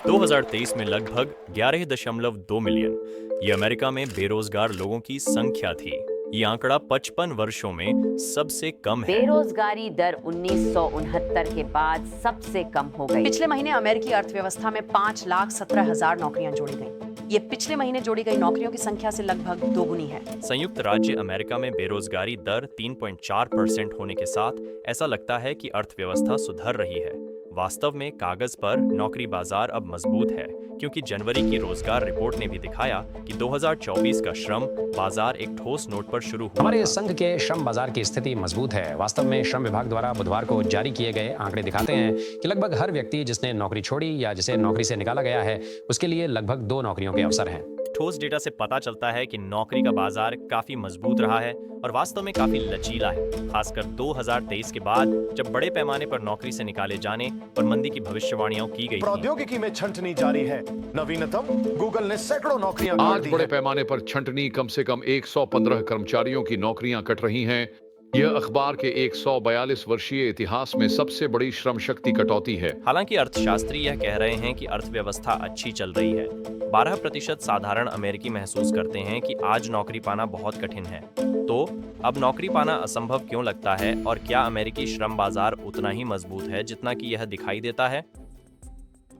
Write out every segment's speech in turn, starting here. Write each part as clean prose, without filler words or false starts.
2023 में लगभग 11.2 मिलियन ये अमेरिका में बेरोजगार लोगों की संख्या थी। ये आंकड़ा 55 वर्षों में सबसे कम है। बेरोजगारी दर 1969 के बाद सबसे कम हो गई। पिछले महीने अमेरिकी अर्थव्यवस्था में 5,17,000 नौकरियां जोड़ी गईं। ये पिछले महीने जोड़ी गई नौकरियों की संख्या से लगभग दोगुनी है। संयुक्त राज्य अमेरिका में बेरोजगारी दर 3.4% होने के साथ ऐसा लगता है कि अर्थव्यवस्था सुधर रही है। वास्तव में कागज पर नौकरी बाजार अब मजबूत है, क्योंकि जनवरी की रोजगार रिपोर्ट ने भी दिखाया कि 2024 का श्रम बाजार एक ठोस नोट पर शुरू हुआ। हमारे संघ के श्रम बाजार की स्थिति मजबूत है। वास्तव में श्रम विभाग द्वारा बुधवार को जारी किए गए आंकड़े दिखाते हैं कि लगभग हर व्यक्ति जिसने नौकरी छोड़ी या जिसे नौकरी से निकाला गया है, उसके लिए लगभग 2 नौकरियों के अवसर हैं। ठोस डेटा से पता चलता है कि नौकरी का बाजार काफी मजबूत रहा है और वास्तव में काफी लचीला है, खासकर 2023 के बाद जब बड़े पैमाने पर नौकरी से निकाले जाने और मंदी की भविष्यवाणियां की गई। प्रौद्योगिकी में छंटनी जारी है। नवीनतम गूगल ने सैकड़ों नौकरियां आज बड़े पैमाने पर छंटनी, कम से कम 115 कर्मचारियों की नौकरियां कट रही हैं। यह अखबार के 142 वर्षीय इतिहास में सबसे बड़ी श्रम शक्ति कटौती है। हालांकि अर्थशास्त्री यह कह रहे हैं कि अर्थव्यवस्था अच्छी चल रही है। 12% साधारण अमेरिकी महसूस करते हैं कि आज नौकरी पाना बहुत कठिन है। तो अब नौकरी पाना असंभव क्यों लगता है, और क्या अमेरिकी श्रम बाजार उतना ही मजबूत है जितना कि यह दिखाई देता है?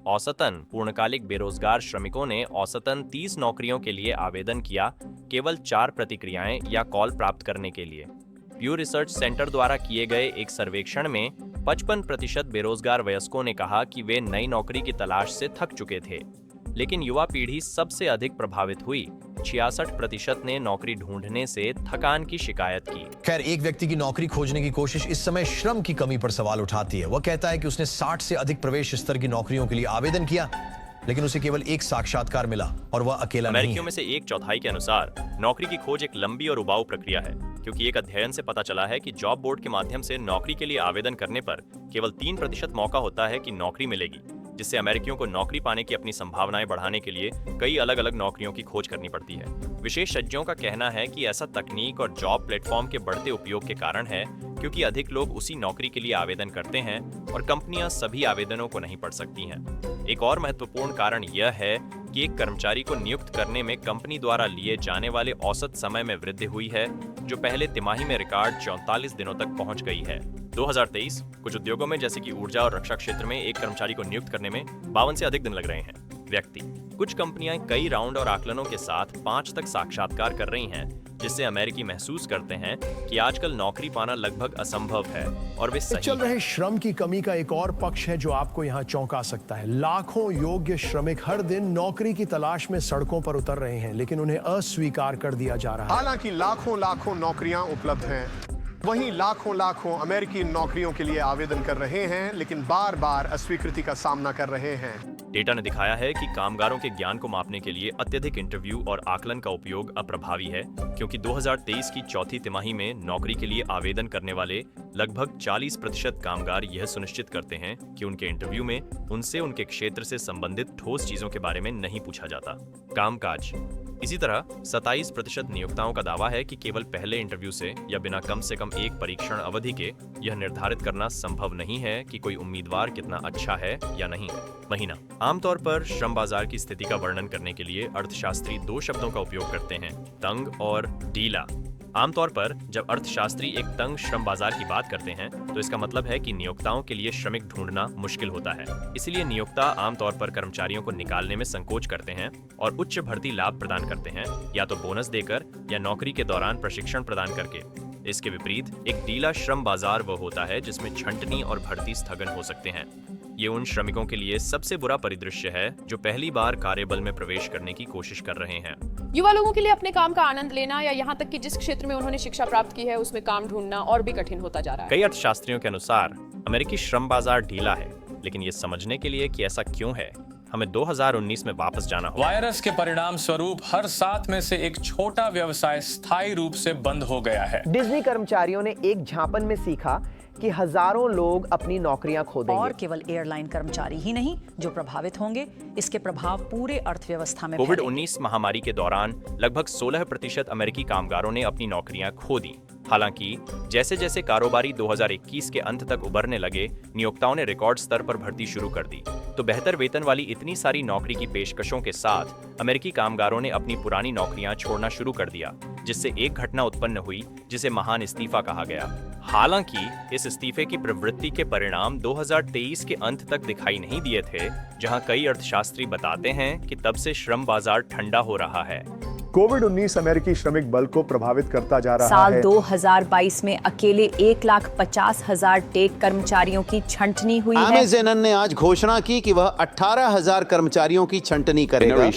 औसतन पूर्णकालिक बेरोजगार श्रमिकों ने औसतन 30 नौकरियों के लिए आवेदन किया, केवल 4 प्रतिक्रियाएं या कॉल प्राप्त करने के लिए। प्यू रिसर्च सेंटर द्वारा किए गए एक सर्वेक्षण में 55% बेरोजगार वयस्कों ने कहा कि वे नई नौकरी की तलाश से थक चुके थे, लेकिन युवा पीढ़ी सबसे अधिक प्रभावित हुई। 66% ने नौकरी ढूंढने से थकान की शिकायत की। खैर, एक व्यक्ति की नौकरी खोजने की कोशिश इस समय श्रम की कमी पर सवाल उठाती है। वह कहता है कि उसने 60 से अधिक प्रवेश स्तर की नौकरियों के लिए आवेदन किया, लेकिन उसे केवल एक साक्षात्कार मिला और वह अकेला नहीं है। अमेरिकियों में से 1/4 के अनुसार नौकरी की खोज एक लंबी और उबाऊ प्रक्रिया है, क्योंकि एक अध्ययन से पता चला है कि जॉब बोर्ड के माध्यम से नौकरी के लिए आवेदन करने पर केवल 3% मौका होता है कि नौकरी मिलेगी, जिससे अमेरिकियों को नौकरी पाने की अपनी संभावनाएं बढ़ाने के लिए कई अलग अलग नौकरियों की खोज करनी पड़ती है। विशेषज्ञों का कहना है कि ऐसा तकनीक और जॉब प्लेटफॉर्म के बढ़ते उपयोग के कारण है, क्योंकि अधिक लोग उसी नौकरी के लिए आवेदन करते हैं और कंपनियां सभी आवेदनों को नहीं पढ़ सकती हैं। एक और महत्वपूर्ण कारण यह है कि एक कर्मचारी को नियुक्त करने में कंपनी द्वारा लिए जाने वाले औसत समय में वृद्धि हुई है, जो पहले तिमाही में रिकॉर्ड 44 दिनों तक पहुंच गई है। 2023 कुछ उद्योगों में, जैसे कि ऊर्जा और रक्षा क्षेत्र में, एक कर्मचारी को नियुक्त करने में 52 से अधिक दिन लग रहे हैं। व्यक्ति कुछ कंपनियां कई राउंड और आकलनों के साथ 5 तक साक्षात्कार कर रही हैं, जिससे अमेरिकी महसूस करते हैं कि आजकल नौकरी पाना लगभग असंभव है और वे सही चल रहे श्रम की कमी का एक और पक्ष है जो आपको यहाँ चौंका सकता है। लाखों योग्य श्रमिक हर दिन नौकरी की तलाश में सड़कों पर उतर रहे हैं, लेकिन उन्हें अस्वीकार कर दिया जा रहा है। हालांकि लाखों नौकरियां उपलब्ध हैं, वहीं लाखों अमेरिकी नौकरियों के लिए आवेदन कर रहे हैं, लेकिन बार बार अस्वीकृति का सामना कर रहे हैं। डेटा ने दिखाया है कि कामगारों के ज्ञान को मापने के लिए अत्यधिक इंटरव्यू और आकलन का उपयोग अप्रभावी है, क्योंकि 2023 की चौथी तिमाही में नौकरी के लिए आवेदन करने वाले लगभग 40% कामगार यह सुनिश्चित करते हैं कि उनके इंटरव्यू में उनसे उनके क्षेत्र से संबंधित ठोस चीजों के बारे में नहीं पूछा जाता। कामकाज इसी तरह 27% नियोक्ताओं का दावा है कि केवल पहले इंटरव्यू से बिना कम से कम एक परीक्षण अवधि के यह निर्धारित करना संभव नहीं है कि कोई उम्मीदवार कितना अच्छा है या नहीं। महीना आमतौर पर श्रम बाजार की स्थिति का वर्णन करने के लिए अर्थशास्त्री 2 शब्दों का उपयोग करते हैं, तंग और ढीला। आमतौर पर जब अर्थशास्त्री एक तंग श्रम बाजार की बात करते हैं, तो इसका मतलब है कि नियोक्ताओं के लिए श्रमिक ढूंढना मुश्किल होता है। इसलिए नियोक्ता आमतौर पर कर्मचारियों को निकालने में संकोच करते हैं और उच्च भर्ती लाभ प्रदान करते हैं, या तो बोनस देकर या नौकरी के दौरान प्रशिक्षण प्रदान करके। इसके विपरीत एक ढीला श्रम बाजार वो होता है जिसमें छंटनी और भर्ती स्थगन हो सकते हैं। ये उन श्रमिकों के लिए सबसे बुरा परिदृश्य है जो पहली बार कार्यबल में प्रवेश करने की कोशिश कर रहे हैं। युवा लोगों के लिए अपने काम का आनंद लेना या यहाँ तक कि जिस क्षेत्र में उन्होंने शिक्षा प्राप्त की है उसमें काम ढूंढना और भी कठिन होता जा रहा है। कई अर्थशास्त्रियों के अनुसार अमेरिकी श्रम बाजार ढीला है, लेकिन ये समझने के लिए कि ऐसा क्यों है, हमें 2019 में वापस जाना होगा। वायरस के परिणाम स्वरूप हर 7 में से एक छोटा व्यवसाय स्थायी रूप से बंद हो गया है। डिज्नी कर्मचारियों ने एक झापन में सीखा कि हजारों लोग अपनी नौकरियां खो देंगे। और केवल एयरलाइन कर्मचारी ही नहीं जो प्रभावित होंगे, इसके प्रभाव पूरे अर्थव्यवस्था में कोविड-19 महामारी के दौरान लगभग 16% अमेरिकी कामगारों ने अपनी नौकरियां खो दी। हालांकि जैसे जैसे कारोबारी 2021 के अंत तक उभरने लगे, नियोक्ताओं ने रिकॉर्ड स्तर पर भर्ती शुरू कर दी। तो बेहतर वेतन वाली इतनी सारी नौकरी की पेशकशों के साथ अमेरिकी कामगारों ने अपनी पुरानी नौकरियां छोड़ना शुरू कर दिया, जिससे एक घटना उत्पन्न हुई जिसे महान इस्तीफा कहा गया। हालांकि इस इस्तीफे की प्रवृत्ति के परिणाम 2023 के अंत तक दिखाई नहीं दिए थे, जहां कई अर्थशास्त्री बताते हैं कि तब से श्रम बाजार ठंडा हो रहा है। कोविड-19 अमेरिकी श्रमिक बल को प्रभावित करता जा रहा साल है। 2022 में अकेले 1,50,000 टेक कर्मचारियों की छंटनी हुई है। अमेज़न ने आज घोषणा की कि वह 18,000 कर्मचारियों की छंटनी करेगा।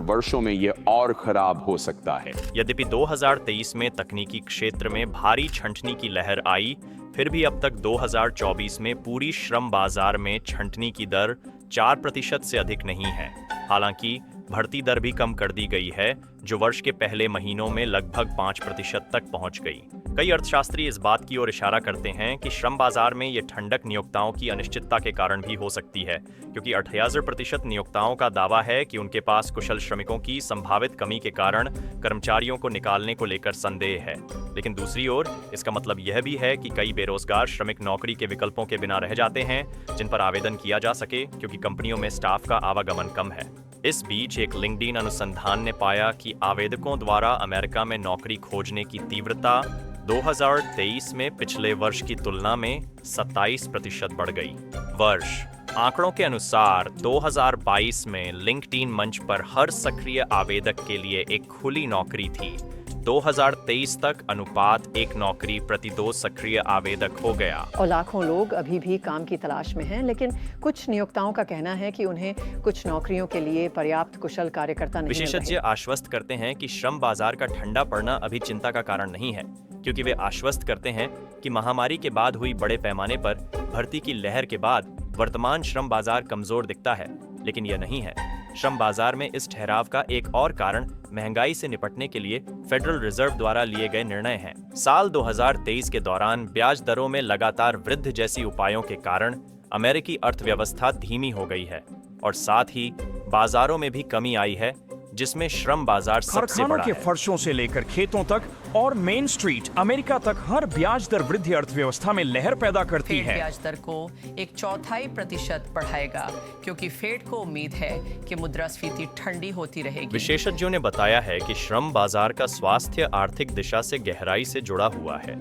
वर्षों में ये और खराब हो सकता है। यद्यपि 2023 में तकनीकी क्षेत्र में भारी छंटनी की लहर आई, फिर भी अब तक 2024 में पूरी श्रम बाजार में छंटनी की दर 4% से अधिक नहीं है। हालांकि भर्ती दर भी कम कर दी गई है, जो वर्ष के पहले महीनों में लगभग 5% तक पहुंच गई। कई अर्थशास्त्री इस बात की ओर इशारा करते हैं कि श्रम बाजार में ये ठंडक नियोक्ताओं की अनिश्चितता के कारण भी हो सकती है, क्योंकि 78% नियोक्ताओं का दावा है कि उनके पास कुशल श्रमिकों की संभावित कमी के कारण कर्मचारियों को निकालने को लेकर संदेह है। लेकिन दूसरी ओर इसका मतलब यह भी है कि कई बेरोजगार श्रमिक नौकरी के विकल्पों के बिना रह जाते हैं जिन पर आवेदन किया जा सके, क्योंकि कंपनियों में स्टाफ का आवागमन कम है। इस बीच एक लिंक्डइन अनुसंधान ने पाया कि आवेदकों द्वारा अमेरिका में नौकरी खोजने की तीव्रता 2023 में पिछले वर्ष की तुलना में 27% बढ़ गई। वर्ष आंकड़ों के अनुसार 2022 में लिंक्डइन मंच पर हर सक्रिय आवेदक के लिए एक खुली नौकरी थी। 2023 तक अनुपात 1 नौकरी प्रति 2 सक्रिय आवेदक हो गया। और लाखों लोग अभी भी काम की तलाश में हैं, लेकिन कुछ नियोक्ताओं का कहना है कि उन्हें कुछ नौकरियों के लिए पर्याप्त कुशल कार्यकर्ता नहीं मिल रहे। विशेषज्ञ आश्वस्त करते हैं कि श्रम बाजार का ठंडा पड़ना अभी चिंता का कारण नहीं है, क्योंकि वे आश्वस्त करते हैं कि महामारी के बाद हुई बड़े पैमाने पर भर्ती की लहर के बाद वर्तमान श्रम बाजार कमजोर दिखता है। लेकिन यह नहीं है। श्रम बाजार में इस ठहराव का एक और कारण महंगाई से निपटने के लिए फेडरल रिजर्व द्वारा लिए गए निर्णय हैं। साल 2023 के दौरान ब्याज दरों में लगातार वृद्धि जैसी उपायों के कारण अमेरिकी अर्थव्यवस्था धीमी हो गई है और साथ ही बाजारों में भी कमी आई है, जिसमें श्रम बाजार सबसे बड़ा के फर्शों से लेकर खेतों तक और मेन स्ट्रीट अमेरिका तक हर ब्याज दर वृद्धि अर्थव्यवस्था में लहर पैदा करती है। ब्याज दर को 1/4% बढ़ाएगा, क्योंकि फेड को उम्मीद है कि मुद्रास्फीति ठंडी होती रहेगी। विशेषज्ञों ने बताया है कि श्रम बाजार का स्वास्थ्य आर्थिक दिशा से गहराई से जुड़ा हुआ है।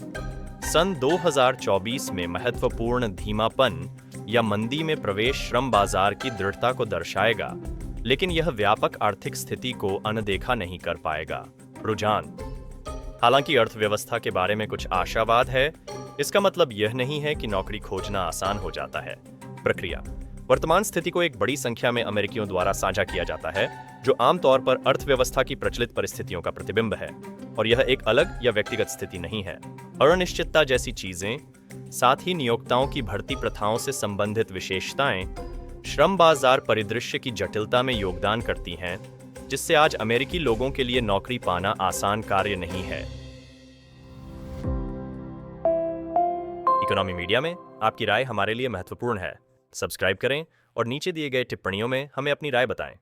सन 2024 में महत्वपूर्ण धीमापन या मंदी में प्रवेश श्रम बाजार की दृढ़ता को दर्शाएगा, लेकिन यह व्यापक आर्थिक स्थिति को अनदेखा नहीं कर पाएगा। रुझान हालांकि अर्थव्यवस्था के बारे में कुछ आशावाद है, इसका मतलब यह नहीं है कि नौकरी खोजना आसान हो जाता है। प्रक्रिया वर्तमान स्थिति को एक बड़ी संख्या में अमेरिकियों द्वारा साझा किया जाता है, जो आमतौर पर अर्थव्यवस्था की प्रचलित परिस्थितियों का प्रतिबिंब है, और यह एक अलग या व्यक्तिगत स्थिति नहीं है। अनिश्चितता जैसी चीजें, साथ ही नियोक्ताओं की भर्ती प्रथाओं से संबंधित विशेषताएं श्रम बाजार परिदृश्य की जटिलता में योगदान करती हैं, जिससे आज अमेरिकी लोगों के लिए नौकरी पाना आसान कार्य नहीं है। इकोनॉमी मीडिया में आपकी राय हमारे लिए महत्वपूर्ण है। सब्सक्राइब करें और नीचे दिए गए टिप्पणियों में हमें अपनी राय बताएं।